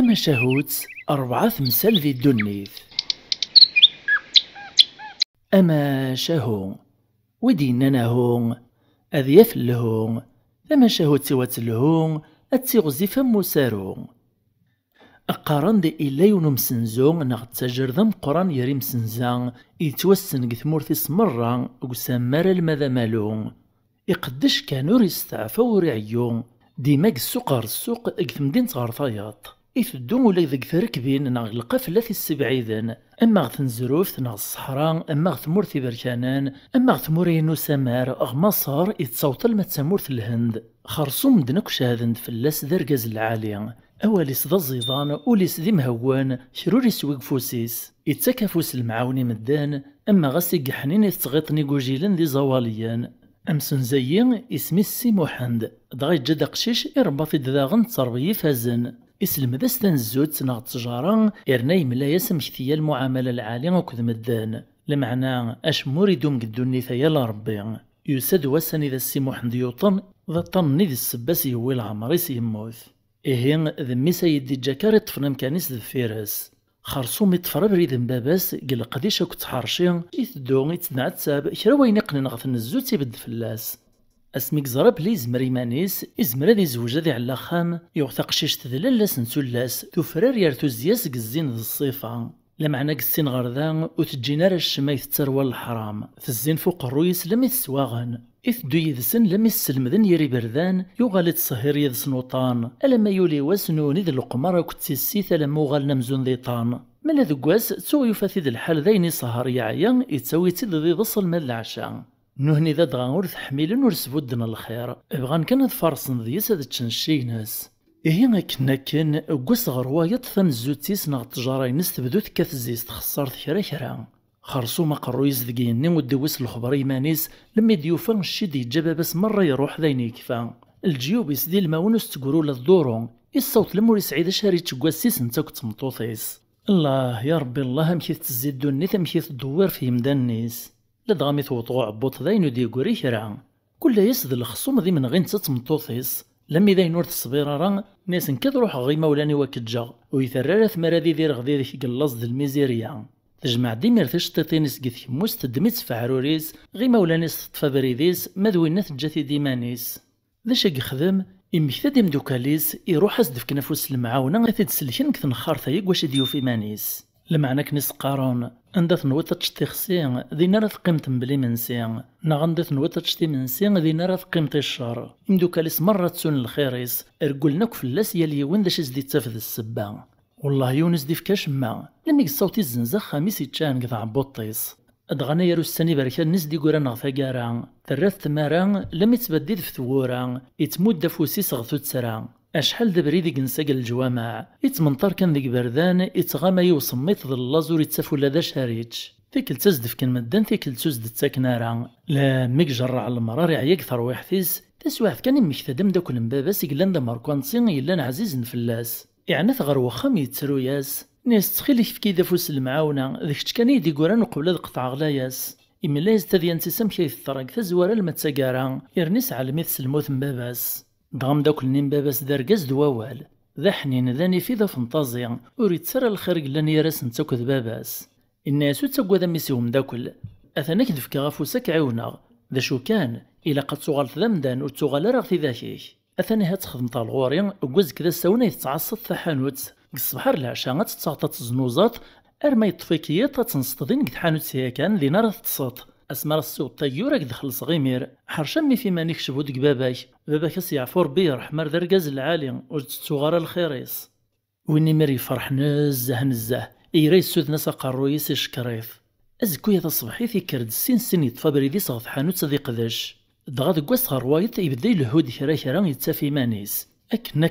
تمشهوت أربعة تمثال ذي الدنيث. أما شهو ودينا نهو أذيف لهو تمشهوت سوات لهو أتسيغزي فم سارو أقارن دي إلا مسنزو ناغ تجر قران يريم سنزان يتوسن قثمورثيس مرة وسامر المذا مالو يقدش كانوا يستعفو رعيو ديما السوق السوق قثم دين تغرطاياط يثدو ولا ذيك تركبين ناغ القافلة في السبعيدن أما غتنزروف ناغ الصحراء أما غتمورثي بركانان أما غتمورينو سمار أغ مصر يتصوت المتسامورث الهند خرصو مدنك شاهدن فلاس درقاز العالي أوليس ذا الزيضان وليس ذي مهوان شروريس وقفوسيس يتسكفوس المعاوني مدان أما غاسي حنين يتغيطني قوجيلن ذي زواليان أمسن زيين اسمي السي محمد دغا يجد قشيش إرباطي داغن تربيي فازن اسلم ذا ستنزوت ناغ التجارة إرناي ملاياس مكثية المعاملة العالية وكذ مدان لمعنى أش موريدوم قدوني ثيا لربي يساد واسني ذا السي محمد يوطن ذا طني ذي السباس يوي العمريس يموت إيهين ذمي سيدي جاكاري طفنا مكانيس ذا فيرس خرصوم يطفر بريد باباس قل قديش كنت حارشي يثدو يتنعتساب كرا وين يقنن غث النزوت يبد فلاس اسميك زراب لي زمر يمانيس ازمر ذي زوجة ذي على خام يغثق شيش تذلالاس نسولاس توفرار يرتو زياس قزين ذي الصيفة لمعنى قسين غرذان وتجينا الشمايث تروى الحرام تزين فوق الرويس لم يتسواغن إثدو يذسن لم يسلمذن يري بردان يغالي تصهير يذسن وطان ألما يولي واسنو نذ القمر كتسيث لما غالنا مزون ذي طان ملا ذقواس تسو يفاثي ذي الحال ذيني سهر يعيا يتسوي تيد ذي ضصل مال العشاء نهني ذا دغا ورث حميلن ورسبودنا الخير بغان كان فرصن ذيس هذا تشنشي ناس إيه كنا كان قوس غرواية ثنزوتيس ناغ التجارة ينس تبدو تكاثزيس تخسر كرا خرصو ما قرويز ذقيني ودوس الخبر يمانيس لما ديوفا الشيد يتجابا بس مرة يروح ذين يكفا الجيوب يسدي الماونس تقولو للدورو الصوت لموري سعيد شاري تقواسيس نتا كنت مطوطيس الله يا ربي الله مكيث تزيد دوني مكيث تدور في مدانيس لدغامي توطغو عبوط ذين ودي قوري كرا كل يسد الخصوم ذي من غين تمطوطيس لما إذا ينورث الصبيرة راه ناس نكد روح غي مولاني وكتجا ويثرر ثمرة ذي ذي رغذي ذي قلاص ذي الميزيريا تجمع ديمير تشتطينيس قيث يموس تدميت فعروريس غي مولانيس تطفى بريديس مذوينا تجاتي ديمانيس ذا شاق يخدم يمكثا ديم دوكاليس يروح أسدف كنفوس المعاونة غيث تسلكين كثن خارثة واش ديو في مانيس لمعنى كنيس قارون عندها نوتا تشتي خسين ذينا راه قيمت بلي منسين عندها نوتا تشتي منسين ذينا راه قيمت الشر يمدوكاليس مرة تسون الخيريس ارقلناك فلاس يالي وين داش زدي تافذ السبا والله يونس ديف كاشما لما صوتي الزنزة خميس يتشان قطع عبوطيس ادغانا يارو السني بركان نس دي قرا نغ ثقارا ثلاث تمارا لم يتبدد في ثورا يتمود فوسيس غثو تسرا أشحال دبري ذيك نساق الجوامع يتمنطر كان ذيك بردان يتغامى يوصميت ذي اللازور يتسافو لا ذا شاريتش ثيكل تزدف كان مدان ثيكل تزد تساكنارا لا ميك جرع المرار يعيق ثرويح ثيس تسواح كان يمكتدم داك المباباس يقلان دا ماركوانسين يلان عزيز نفلاس يعني ثغر وخام يتسرو ياس ناس تخيلي في كيدا فوس المعاونة ذيك كان يدي قران قبل قطع غلاياس إملا يستذيان تسام كيف الثرق تزوار المتساقارا يرنيس على مثل الموت مباباس دغم داك النيم باباس داركاز دواوال ذا حنين ذاني في ذا فنطازيا وريد سرى الخارج لان يراس نتاكد باباس الناس تاكوا ذا ميسيهم داكل اثنا كدفكا غفوسك عيونا ذا شو كان الا قد تغالط ذا مدان وتغال راه في ذاكيك اثنا هات تخدم طال غوري وكوز كذا ساونا يتعصد ثحانوت الصباح العشاء تتساطط الزنوزات ارما يطفيكيه تنصطدين قد حانوت سيا كان ذي نار تتصط اسمر السوق طيورك دخل صغيمير حرشمي في مانيك شبودك باباك يعفور بيه رحمر درقاز العالي وتتوغار الخيريس ويني مري فرح نزه إيريس سود ناس قرويس يشكريف أزكو يا تصبحي كرد السين يطفى بريديس غف حانوت صدي قداش دغا دكواس غروايط يبدا الهود كرا يتسافي مانيس أكن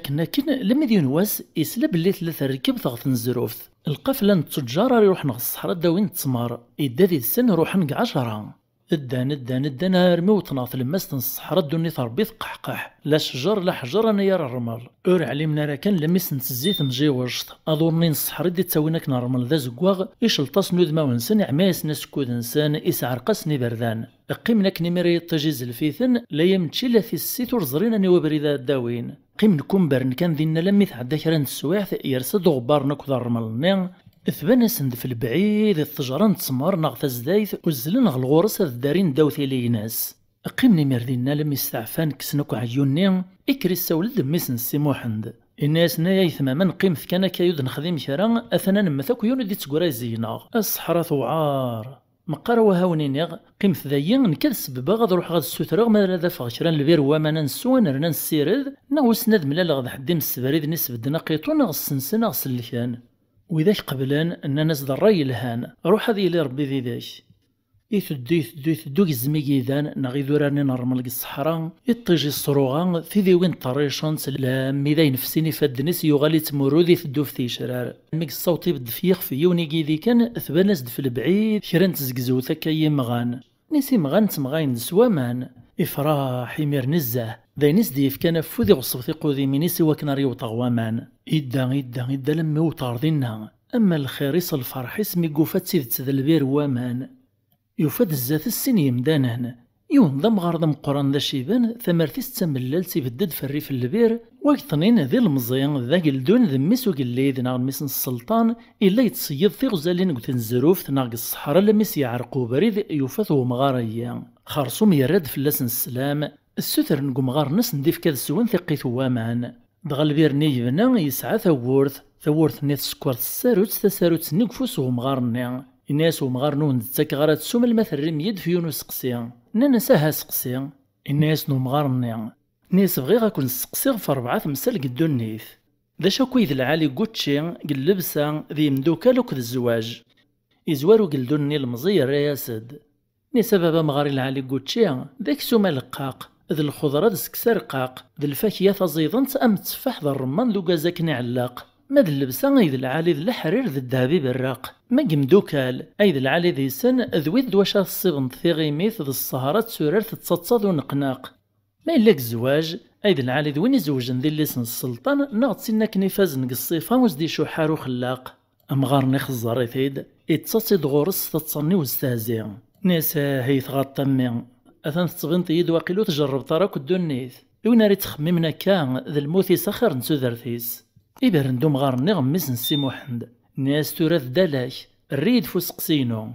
لما دي نواس يسلا بلي ثلاثة ركب ثغث الزروف القفلة نتجار يروح نغ الصحراء داوين تسمار يدا ذي السن روح نق 10 ادان ارمي وطناط لماس الصحراء دوني تربيت قحقح لا شجر لا حجر انا يا الرمل اور علمنا راه كان لميس نتزيت نجي وجط اظني الصحراء دي تساويناك نرمل ذا زكواغ يشلطاس نود ما ونسن عماس ناس كود انسان يسعرقسني بردان قيمنا كني مري تجيز الفيثن لا يمتشي لا في السيت ورزرينا ني وبريدا داوين قيم نكون برن كان دينا لمي تعدى كرا السوايع يرسد غبار نكو ذا الرملني ثبان سند في البعيد التجران تسمر ناغ تزدايث وزلن غ الغورس الدارين داوثي ليناس قيمني مردينا لمي استعفان كسنكو عيوني إكري السولد ميسن سي موحند الناس نايا يثماما قيمت كان كايود نخدم كرا أثنا نمثاك يون دي تقرا زينا الصحراء ثوعار مقارا وهاونينيغ قيمت ذايا نكاد سببا غاد روح غاد السوترغ ما ذا فغشران البير ومانا نسوان رنا نسيرد ناو سناد ملال غاد حديم السبريد نسبد نقيتو ناغ السنسن ناغ السلكان وإذاك قبلان أن ناس ذا الرأي الهان روح هذه اللي ربي ذي ذاك يثدو الزميكي ذان ناغي ذوراني نرمل الصحراء يطيجي الصروغان في ذي وين طريشون سلام ذا نفسيني فادنس يغالي تمرو ذي ثدو في تيشرار ميك الصوتي بدفيخ في يونيكي ذي كان ثبانس في البعيد كران تزقزو ثكايا مغان نسي مغان تمغاين سوامان إفراح يمير نزه ذي نسديف كان فوذي غصفتي قوذي مينيسي وكناري وطغوامان إدا لما وطاردينها أما الخير يصل الفرح اسمي قوفات سيدت ذا البير وامان يوفد الزات السن يمدانهن يونضم غارضم قران ذا شيبان ثمرتيس تملل تيبدد في الريف البير وقتنين ذي المزيان ذا قلدون ذميس وقليد ناغ ميسن السلطان إلا يتصيد في غزالين قتن الزروف ناغ الصحراء لميس يعرقو بريد يوفث ومغاريا خارصوم يراد فلاسن السلام السوتر نقوم غار نس نديف كذا سوان ثقيت وامان دغا البير نيبنا يسعى ثورث نيت سكوار تساروت نقفوس ومغارني الناس ومغار نون تاك غارات سوم المثل رميد في يونس سقسي نانا ساها سقسي الناس نمغارني ناس بغي غاكون سقسي في 4 تمثال قدو النيث ذا شاكويذ العالي قوتشي قلبسا ذي مدوكا لوك الزواج يزوارو قلدوني المزير رياسد نيسا بابا مغاري العالي قوتشي ذاك سوما لقاق ذي الخضرة ذي سكسا رقاق ذي الفاكية تزيضنت أم تفاح ذا الرمان ذو قازاكني علاق ما ذي اللبسة أيذ العالي ذي الحرير ذي الذهبي براق ما قمدوكال أيذ العالي ذي سن ذويد دواشا الصبنت في غيميث ذي السهرات سورار تتصاد ونقناق ما إلاك الزواج أيذ العالي ذوين يزوجن ذي اللسن السلطان ناغد سينا كنيفاز نق الصيفة وزدي شوحار وخلاق أمغار نيخ الزريثيد يتصاصد غورس تتصني وستهزي ناسا هي تغطمي أثن تبنت يد واقيلو تجرب طراك الدنيث وين ريت تخممنا كان ذا الموت يسخر نسو ذرثيس إبرندو مغارني غميسن سي موحند ناس تراث دالاك الريد فوسقسينو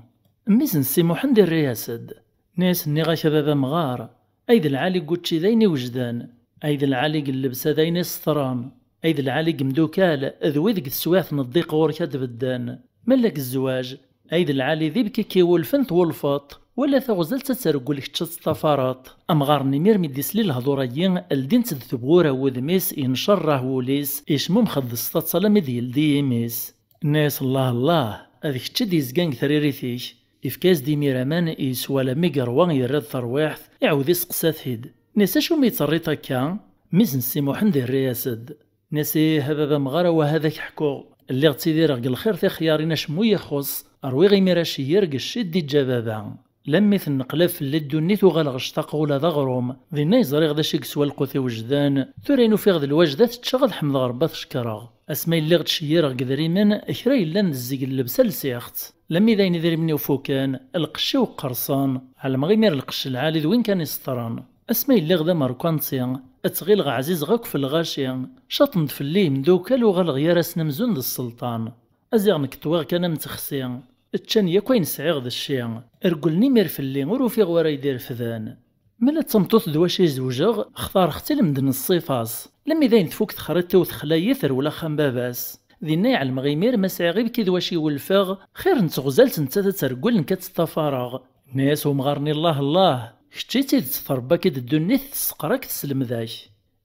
ميسن سي موحند الرياسد ناس نيغا شبابا مغار أيد العالي قوتشي ذايني وجدان أيد العالي قلبسا ذايني سطران أيد العالي قمدوكال ذويذك السواث نضيق غوركا دبدان ملك الزواج أيد العالي ذي بكيكي والفنت والفط ولا ثغزل تترقلك تشطفارات أمغارني مير مديس لي الهضوريين الدين تدثبورا وذميس إنشره وليس إشموم خذ السطسلة مذيل دي يميس الناس الله هذيك تشدي زقان ثريريثيش إفكاز دي ميرامان إيسوالا ميقروان يرد ثرواحث يعوذ يسقسات هيد ناس شو ميتصريطا كان ميزن سي موحند الرياسد ناسي هبابا مغارا وهذاك حكو اللي غتيدير غير الخير في خيارنا شمو يخص أروي غي ميراشي يرقش دي جبابا لميث النقلاف اللي دونيت وغالغ اشتاق ولا ذا غروم ذي نايزري غدا شيك سوا القوثي وجدان ثورينو في غد الوجدات تشغل حمض غربات شكراغ اسماء اللي غتشير قدريمن اكرا الا نزق اللبسه لسيخت لمي ذاين ذري مني وفوكان القشي وقرصان على مغيمير القش العالي وين كان يسطران اسماء اللي غدا ماركانسيان اتغيل عزيز غاك في الغاشيان شاطند في اللي مدوكال وغالغ يارس نمزون ذا السلطان ازيغ نكتواغ كان متخسيان التشانية كوين سعيغ ذا الشيء ارقلني مير في اللي وروفي غوارا يدير فذان ملا تمطوث دواشي زوجغ اختار اختل مدن الصيفاس لمي ذاين تفوك تخرجتو وتخلايثر ولا خنباباس ذينا يعلم غيمير ما سعي غير كي دواشي والفاغ خير نتغزلت نتا ترقل نكتستفارغ ناس ومغارني الله كتشيتي تتربى كي الدنيث تسقراك تسلم ذاك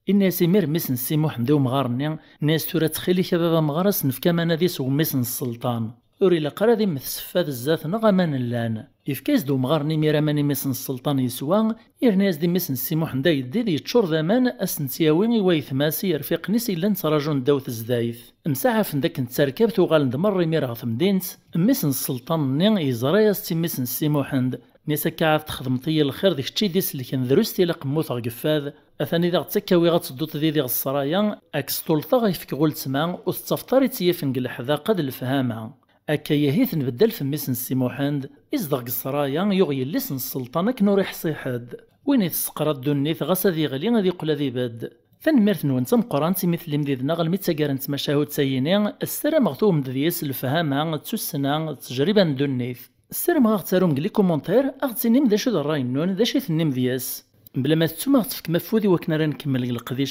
الناس مير ميسن سي محمد ومغارني ناس تورا تخيلي شبابا مغارس نفكا مناديس وميسن السلطان وري لقرا ذي مثسفاد الزات نغمان اللان إفكاز دو مغارني ميرا ماني ميسن السلطان يسوا إرناز دي ميسن سي محمد يدي دي تشور ذامان أسنتياوي ويثماسي يرفيق نسي لان تراجون داوث الزدايث مساعف نداك نتركب توغال ندمر ميرا ثمدينت ميسن السلطان نين يزرايا ستي ميسن سي محمد نيسا كاعد تخدمطي الخير ديك تشي ديس اللي كان دروستي لقموث غفاذ أثاني ذا غتسكاوي غتصدوط ذي الصرايا أكسطولطا غيفك غول تسمع وتتفطري تيفن قل حذاقة الفهامة أكا يهيث نبدل في ميسن سي محمد إزدغ الصرايا يغي اللسن السلطان كنو ريح صيحاد وين يتسقرا الدنيث غاسا ذي غلي غادي يقول ذي باد تنميرت نون تمقران مثل مديدنا غلمي تاقارن تمشاهد تاييني السلام غثوم ديس الفهامة تسنة التجربة ندونيث السلام غاغتاروم لي كومونتير اغتيني مدا شو الراي نون دا شي ثني مدياس بلا ما تتوما غتفك مفودي وكنا راه نكمل القضية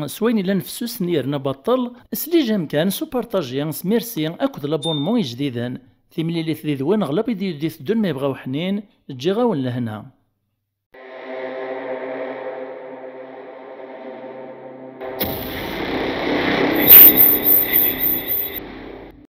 سوين الا نفسوس نيرنا بطل اسلي جام كان سو بارطاجي ميرسي اكد لابونمون جديدا ثيملي لي ثدي ذوان غلب يدي دون ما يبغاو حنين تجي غاون لهنا.